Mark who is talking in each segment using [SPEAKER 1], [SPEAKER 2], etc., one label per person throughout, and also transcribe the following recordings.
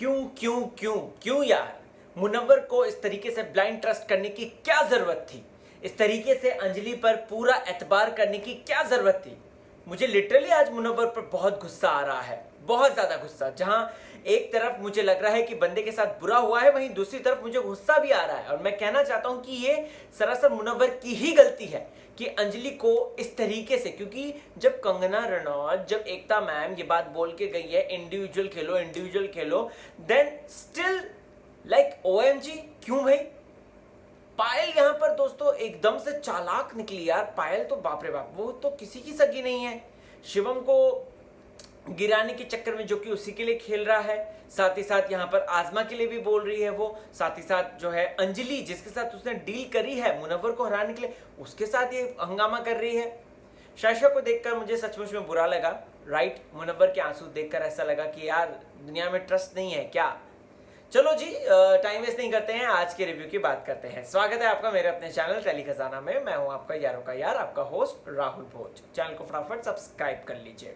[SPEAKER 1] क्यों क्यों क्यों क्यों यार, मुनव्वर को इस तरीके से ब्लाइंड ट्रस्ट करने की क्या जरूरत थी? इस तरीके से अंजलि पर पूरा एतबार करने की क्या जरूरत थी? मुझे लिटरली आज मुनव्वर पर बहुत गुस्सा आ रहा है, बहुत ज्यादा गुस्सा। जहां एक तरफ मुझे लग रहा है कि बंदे के साथ बुरा हुआ है, वहीं दूसरी तरफ मुझे गुस्सा भी आ रहा है। और मैं कहना चाहता हूं कि ये सरासर मुनव्वर की ही गलती है कि अंजलि को इस तरीके से, क्योंकि जब कंगना रनौत, जब एकता मैम ये बात बोल के गई है इंडिविजुअल खेलो इंडिविजुअल खेलो, देन स्टिल लाइक ओएमजी क्यों भाई? पायल यहां पर दोस्तों एकदम से चालाक निकली यार। पायल तो बाप रे बाप, वो तो किसी की सगी नहीं है। शिवम को गिराने के चक्कर में जो कि उसी के लिए खेल रहा है, साथ ही साथ यहाँ पर आजमा के लिए भी बोल रही है वो, साथ ही साथ जो है अंजलि जिसके साथ उसने डील करी है मुनव्वर को हराने के लिए, उसके साथ ये हंगामा कर रही है। शाशा को देखकर मुझे सचमुच में बुरा लगा, राइट। मुनव्वर के आंसू देखकर ऐसा लगा कि यार दुनिया में ट्रस्ट नहीं है क्या? चलो जी, टाइम वेस्ट नहीं करते हैं, आज के रिव्यू की बात करते हैं। स्वागत है आपका मेरे अपने चैनल टेली खजाना में। मैं हूं आपका यारों का यार, आपका होस्ट राहुल भोज। चैनल को फटाफट सब्सक्राइब कर लीजिए।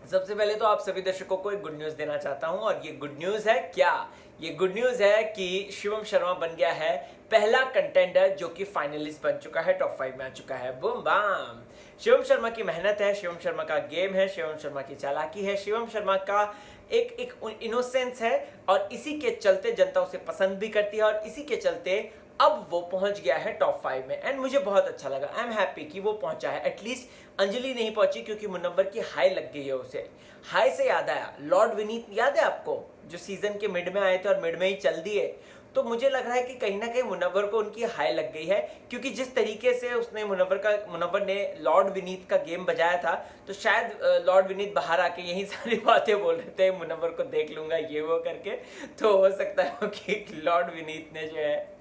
[SPEAKER 1] सबसे पहले तो आप सभी दर्शकों को एक गुड न्यूज देना चाहता हूं, और ये गुड न्यूज है क्या? ये गुड न्यूज है कि शिवम शर्मा बन गया है पहला कंटेंडर जो कि फाइनलिस्ट बन चुका है, टॉप 5 में आ चुका है। Boom bam. शिवम शर्मा की मेहनत है, शिवम शर्मा का गेम है, शिवम शर्मा की चालाकी है, शिवम शर्मा का एक इनोसेंस है, और इसी के चलते जनता उसे पसंद भी करती है, और इसी के चलते अब वो पहुंच गया है टॉप 5 में। एंड मुझे बहुत अच्छा लगा, आई एम हैप्पी कि वो पहुंचा है। एटलीस्ट अंजलि नहीं पहुंची, क्योंकि मुनव्वर की हाई लग गई है उसे। हाई से याद आया, लॉर्ड विनीत याद है आपको, जो सीजन के मिड में आए थे और मिड में ही चल दिए। तो मुझे लग रहा है कि कहीं ना कहीं मुनव्वर को उनकी हाई लग गई है, क्योंकि जिस तरीके से उसने मुनव्वर ने लॉर्ड विनीत का गेम बजाया था, तो शायद लॉर्ड विनीत बाहर आके यही सारी बातें बोल रहे थे, मुनव्वर को देख लूंगा ये वो करके। तो हो सकता है कि लॉर्ड विनीत ने जो है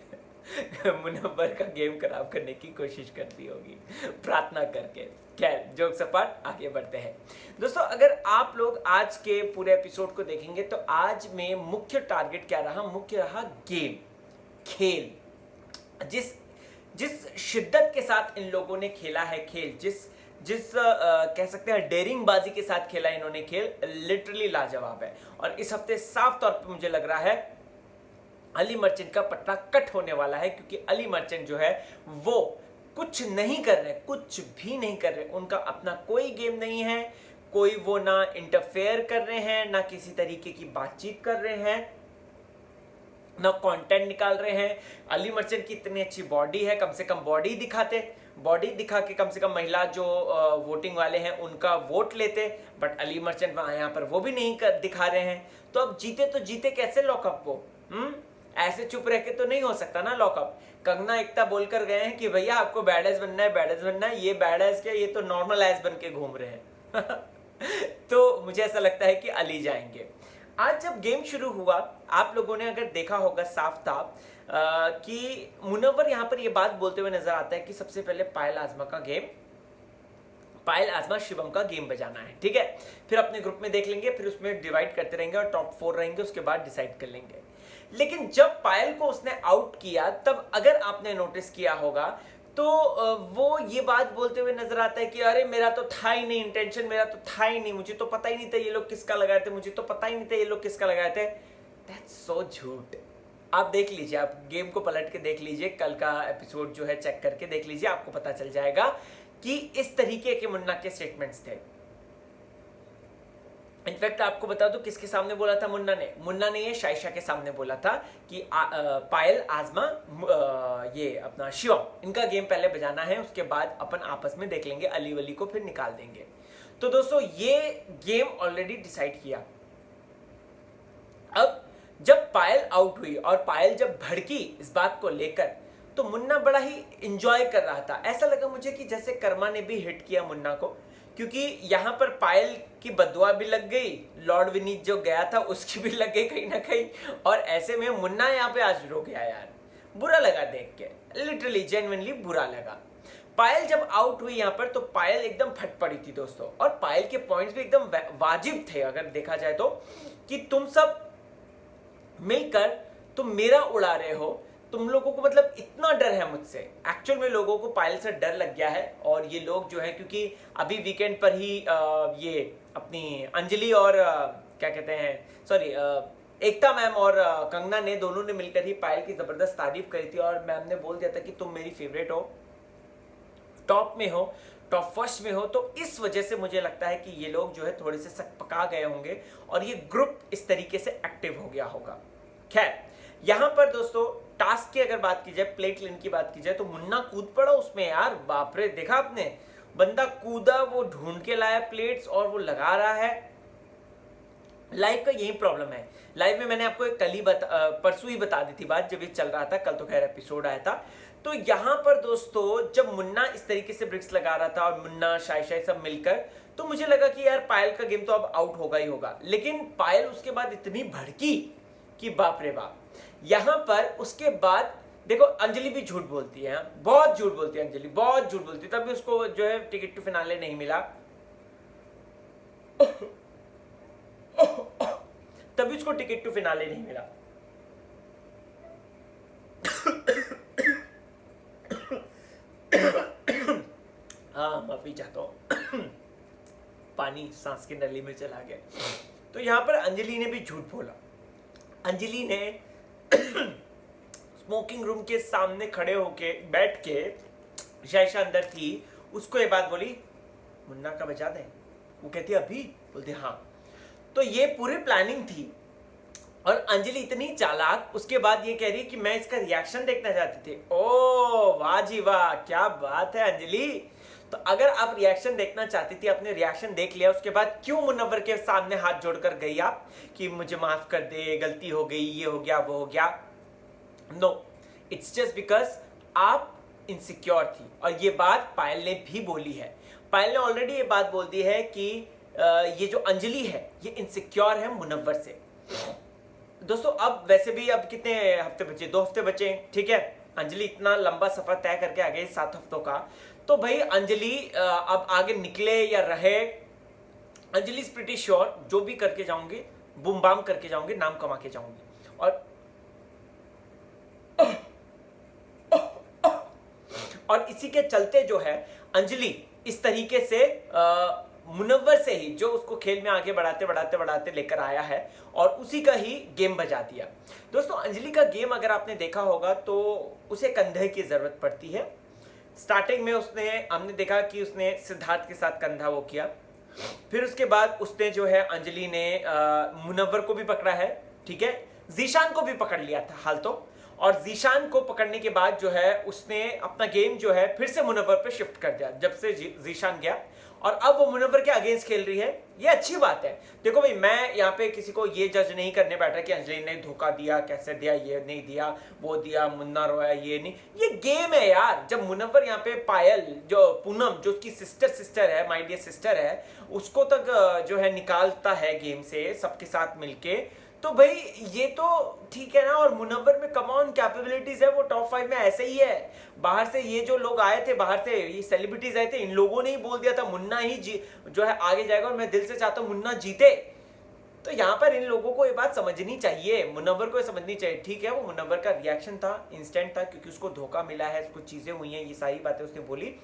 [SPEAKER 1] मुनव्वर का गेम खराब करने की कोशिश करती होगी, प्रार्थना करके। खैर, जोक सपाट, आगे बढ़ते हैं दोस्तों। अगर आप लोग आज के पूरे एपिसोड को देखेंगे तो आज में मुख्य टारगेट क्या रहा? मुख्य रहा गेम, खेल। जिस शिद्दत के साथ इन लोगों ने खेला है खेल, जिस कह सकते हैं डेयरिंग बाजी के साथ खेला इन्होंने खेल, लिटरली लाजवाब है। और इस हफ्ते साफ तौर पर मुझे लग रहा है अली मर्चेंट का पट्टा कट होने वाला है, क्योंकि अली मर्चेंट जो है वो कुछ नहीं कर रहे, कुछ भी नहीं कर रहे। उनका अपना कोई गेम नहीं है, कोई वो ना इंटरफेयर कर रहे हैं, ना किसी तरीके की बातचीत कर रहे हैं, ना कंटेंट निकाल रहे हैं। अली मर्चेंट की इतनी अच्छी बॉडी है, कम से कम बॉडी दिखाते, बॉडी दिखा के कम से कम महिला जो वोटिंग वाले हैं उनका वोट लेते। बट अली मर्चेंट यहाँ पर वो भी नहीं दिखा रहे हैं। तो अब जीते तो जीते कैसे लॉकअप वो? ऐसे चुप रह के तो नहीं हो सकता ना लॉकअप। कंगना एकता बोलकर गए हैं कि भैया आपको बैड एस बनना है, बैड एस बनना है। ये बैड एस क्या, ये तो नॉर्मल एस बन के घूम रहे हैं। तो मुझे ऐसा लगता है कि अली जाएंगे। आज जब गेम शुरू हुआ, आप लोगों ने अगर देखा होगा साफ साफ कि मुनव्वर यहाँ पर ये बात बोलते हुए नजर आता है कि सबसे पहले पायल आजमा शिवम का गेम बजाना है, ठीक है। फिर अपने ग्रुप में देख लेंगे, फिर उसमें डिवाइड करते रहेंगे और टॉप 4 रहेंगे, उसके बाद डिसाइड कर लेंगे। लेकिन जब पायल को उसने आउट किया, तब अगर आपने नोटिस किया होगा तो वो ये बात बोलते हुए नजर आता है कि अरे मेरा तो था ही नहीं इंटेंशन, मेरा तो था ही नहीं, मुझे तो पता ही नहीं था ये लोग किसका लगाए थे, मुझे तो पता ही नहीं था ये लोग किसका लगाए थे। दैट्स सो झूठ। आप देख लीजिए, आप गेम को पलट के देख लीजिए, कल का एपिसोड जो है चेक करके देख लीजिए, आपको पता चल जाएगा कि इस तरीके के मुन्ना के स्टेटमेंट्स थे। इनफैक्ट आपको बता दूं किसके सामने बोला था मुन्ना ने ये शाइशा के सामने बोला था कि पायल आजमा ये अपना शिवम, इनका गेम पहले बजाना है, उसके बाद अपन आपस में देख लेंगे, अली वली को फिर निकाल देंगे। तो दोस्तों ये गेम ऑलरेडी डिसाइड किया। अब जब पायल आउट हुई और पायल जब भड़की इस बात को लेकर, तो मुन्ना बड़ा ही इंजॉय कर रहा था। ऐसा लगा मुझे कि जैसे कर्मा ने भी हिट किया मुन्ना को, क्योंकि यहां पर पायल की बदुआ भी लग गई, लॉर्ड विनीत जो गया था उसकी भी लग गई कहीं ना कहीं, और ऐसे में मुन्ना यहाँ पे आज रो गया यार। बुरा लगा देख के, लिटरली जेन्युइनली बुरा लगा। पायल जब आउट हुई यहाँ पर, तो पायल एकदम फट पड़ी थी दोस्तों, और पायल के पॉइंट्स भी एकदम वाजिब थे अगर देखा जाए तो, कि तुम सब मिलकर तुम मेरा उड़ा रहे हो, तुम लोगों को मतलब इतना डर है मुझसे। एक्चुअल में लोगों को पायल से डर लग गया है, और ये लोग जो है, क्योंकि अभी वीकेंड पर ही ये अपनी अंजलि और क्या कहते हैं, सॉरी, एकता मैम और कंगना ने दोनों ने मिलकर ही पायल की जबरदस्त तारीफ करी थी और मैम ने बोल दिया था कि तुम मेरी फेवरेट हो, टॉप में हो, टॉप फर्स्ट में हो। तो इस वजह से मुझे लगता है कि ये लोग जो है थोड़े से सकपका गए होंगे और ये ग्रुप इस तरीके से एक्टिव हो गया होगा। खैर, यहां पर दोस्तों टास्क की अगर बात की जाए, प्लेट लेन की बात की जाए, तो मुन्ना कूद पड़ा उसमें यार, बाप रे, देखा आपने, बंदा कूदा, वो ढूंढ के लाया प्लेट्स और वो लगा रहा है। लाइव का यही प्रॉब्लम है। लाइव में मैंने आपको कल ही परसों ही बता दी थी बात, जब ये चल रहा था, कल तो खैर एपिसोड आया था। तो यहां पर दोस्तों जब मुन्ना इस तरीके से ब्रिक्स लगा रहा था और मुन्ना शाय सब मिलकर, तो मुझे लगा कि यार पायल का गेम तो अब आउट होगा ही होगा। लेकिन पायल उसके बाद इतनी भड़की कि बाप रे बाप। यहां पर उसके बाद देखो अंजलि भी झूठ बोलती है, बहुत झूठ बोलती है अंजलि, बहुत झूठ बोलती है, तभी उसको जो है टिकट टू फिनाले नहीं मिला, तभी उसको टिकट टू फिनाले नहीं मिला। हाँ, माफी चाहता हूं, पानी सांस की नली में चला गया। तो यहां पर अंजलि ने भी झूठ बोला। अंजलि ने स्मोकिंग रूम के सामने खड़े होके बैठ के, शायशा अंदर थी, उसको ये बात बोली, मुन्ना का बजा दे। वो कहती अभी, बोलती हाँ। तो ये पूरी प्लानिंग थी और अंजलि इतनी चालाक, उसके बाद ये कह रही कि मैं इसका रिएक्शन देखना चाहती थी। ओ वाह जी वाह, क्या बात है अंजलि। तो अगर आप रिएक्शन देखना चाहती थी, आपने रिएक्शन देख लिया, उसके बाद क्यों मुनव्वर के सामने हाथ जोड़कर गई आप कि मुझे माफ कर दे, गलती हो गई, ये हो गया, वो हो गया। नो, इट्स जस्ट बिकॉज आप इनसिक्योर थी। और ये बात पायल ने भी बोली है। पायल ने ऑलरेडी ये बात बोल दी है कि ये जो अंजलि है ये इनसिक्योर है मुनव्वर से। दोस्तों अब वैसे भी अब कितने हफ्ते बचे, 2 हफ्ते बचे, ठीक है। अंजलि इतना लंबा सफर तय करके आ गई 7 हफ्तों का, तो भाई अंजलि अब आगे निकले या रहे, अंजलि इज प्रीटी श्योर जो भी करके जाऊंगी, बूम बाम करके जाऊंगी, नाम कमा के जाऊंगी। और इसी के चलते जो है अंजलि इस तरीके से मुनव्वर से ही जो उसको खेल में आगे बढ़ाते बढ़ाते बढ़ाते लेकर आया है और उसी का ही गेम बजा दिया। दोस्तों अंजलि का गेम अगर आपने देखा होगा तो उसे कंधे की जरूरत पड़ती है। स्टार्टिंग में हमने देखा कि उसने सिद्धार्थ के साथ कंधा वो किया, फिर उसके बाद उसने जो है अंजलि ने मुनव्वर को भी पकड़ा है, ठीक है, जीशान को भी पकड़ लिया था हाल तो, और जीशान को पकड़ने के बाद जो है उसने अपना गेम जो है फिर से मुनव्वर पे शिफ्ट कर दिया जब से जीशान गया, और अब वो मुनव्वर के अगेंस्ट खेल रही है। ये अच्छी बात है। देखो भाई, मैं यहाँ पे किसी को ये जज नहीं करने बैठा कि अंजलि ने धोखा दिया, कैसे दिया, ये नहीं दिया, वो दिया, मुन्ना रोया, ये नहीं, ये गेम है यार। जब मुनव्वर यहाँ पे पायल जो पूनम जो उसकी सिस्टर है, माय डियर सिस्टर है, उसको तक जो है निकालता है गेम से सबके साथ मिलके, तो भाई ये तो ठीक है ना। और मुनव्वर में कमॉन कैपेबिलिटीज है, वो टॉप 5 में ऐसे ही है। बाहर से ये जो लोग आए थे, बाहर से ये सेलिब्रिटीज आए थे, इन लोगों ने ही बोल दिया था मुन्ना ही जो है आगे जाएगा, और मैं दिल से चाहता हूं मुन्ना जीते। तो यहाँ पर इन लोगों को ये बात समझनी चाहिए, मुनव्वर को ये समझनी चाहिए। ठीक है, वो मुनव्वर का रिएक्शन था, इंस्टेंट था, क्योंकि उसको धोखा मिला है, कुछ चीजें हुई हैं, ये सारी बातें उसने बोली।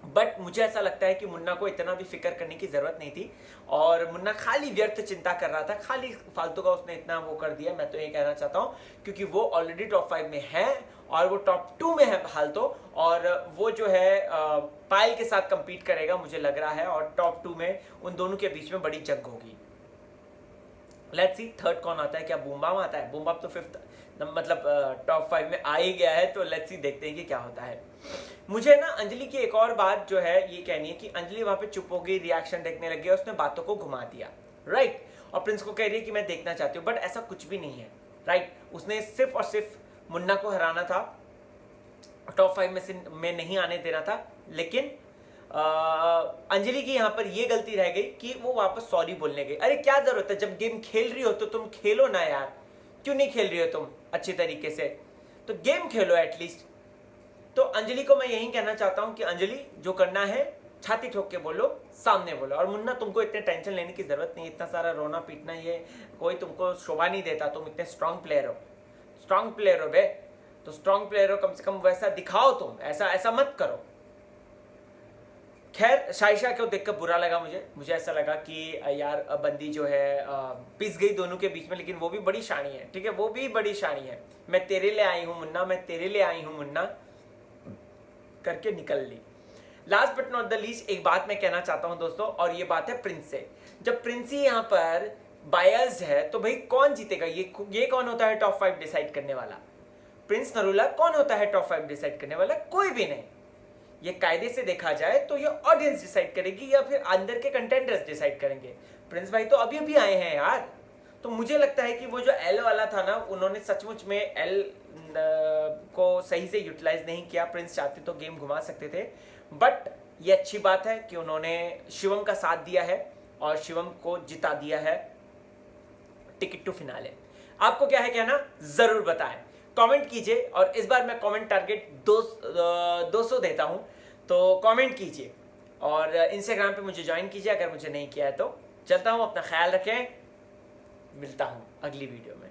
[SPEAKER 1] बट मुझे ऐसा लगता है कि मुन्ना को इतना भी फिक्र करने की जरूरत नहीं थी, और मुन्ना खाली व्यर्थ चिंता कर रहा था, खाली फालतू का उसने इतना वो कर दिया। मैं तो ये कहना चाहता हूँ, क्योंकि वो ऑलरेडी टॉप 5 में है और वो टॉप 2 में है हाल तो, और वो जो है पायल के साथ कंपीट करेगा मुझे लग रहा है, और टॉप 2 में उन दोनों के बीच में बड़ी जंग होगी। लेट्स सी थर्ड कौन आता है, क्या बूम बाम आता है? बूम बाम तो 5th मतलब टॉप 5 में आ ही गया है, तो लेट्स सी देखते हैं कि क्या होता है। मुझे ना अंजलि की एक और बात जो है ये कहनी है कि अंजलि वहां पे चुप हो गई, रिएक्शन देखने लग गया, उसने बातों को घुमा दिया, राइट। और प्रिंस को कह रही है कि मैं देखना चाहती हूँ, बट ऐसा कुछ भी नहीं है, राइट। उसने सिर्फ और सिर्फ मुन्ना को हराना था, टॉप 5 में नहीं आने देना था। लेकिन अंजलि की यहाँ पर ये गलती रह गई कि वो वापस सॉरी बोलने गई। अरे क्या जरूरत है, जब गेम खेल रही हो तो तुम खेलो ना यार, क्यों नहीं खेल रही हो तुम अच्छी तरीके से? तो गेम खेलो एटलीस्ट। तो अंजलि को मैं यही कहना चाहता हूं कि अंजलि जो करना है छाती ठोक के बोलो, सामने बोलो। और मुन्ना तुमको इतने टेंशन लेने की जरूरत नहीं, इतना सारा रोना पीटना ये कोई तुमको शोभा नहीं देता। तुम इतने स्ट्रांग प्लेयर हो, स्ट्रांग प्लेयर हो बे, तो स्ट्रांग प्लेयर हो, कम से कम वैसा दिखाओ तुम, ऐसा मत करो। खैर शाइशा को देखकर बुरा लगा मुझे ऐसा लगा कि यार बंदी जो है पिस गई दोनों के बीच में, लेकिन वो भी बड़ी शानी है, ठीक है, वो भी बड़ी शानी है। मैं तेरे लिए आई हूं मुन्ना, मैं तेरे लिए आई हूं मुन्ना करके निकल ली। Last but not the least एक बात मैं कहना चाहता हूं दोस्तों, और ये बात है प्रिंस से। जब प्रिंस ही यहाँ पर बायर्स है तो भाई कौन जीतेगा? ये कौन होता है टॉप 5 डिसाइड करने वाला? प्रिंस नरूला कौन होता है टॉप 5 डिसाइड करने वाला? कोई भी नहीं। ये कायदे से देखा जाए तो ये ऑडियंस डिसाइड करेगी या फिर अंदर के कंटेंडर्स डिसाइड करेंगे। प्रिंस भाई तो अभी अभी आए हैं यार। तो मुझे लगता है कि वो जो एल वाला था ना, उन्होंने सचमुच में एल को सही से यूटिलाइज नहीं किया। प्रिंस चाहते तो गेम घुमा सकते थे, बट ये अच्छी बात है कि उन्होंने शिवम का साथ दिया है और शिवम को जिता दिया है टिकट टू फिनाले। आपको क्या है कहना, जरूर बताएं, कमेंट कीजिए। और इस बार मैं कमेंट टारगेट 200 देता हूं, तो कमेंट कीजिए और इंस्टाग्राम पे मुझे ज्वाइन कीजिए अगर मुझे नहीं किया है तो। चलता हूं, अपना ख्याल रखें, मिलता हूं अगली वीडियो में।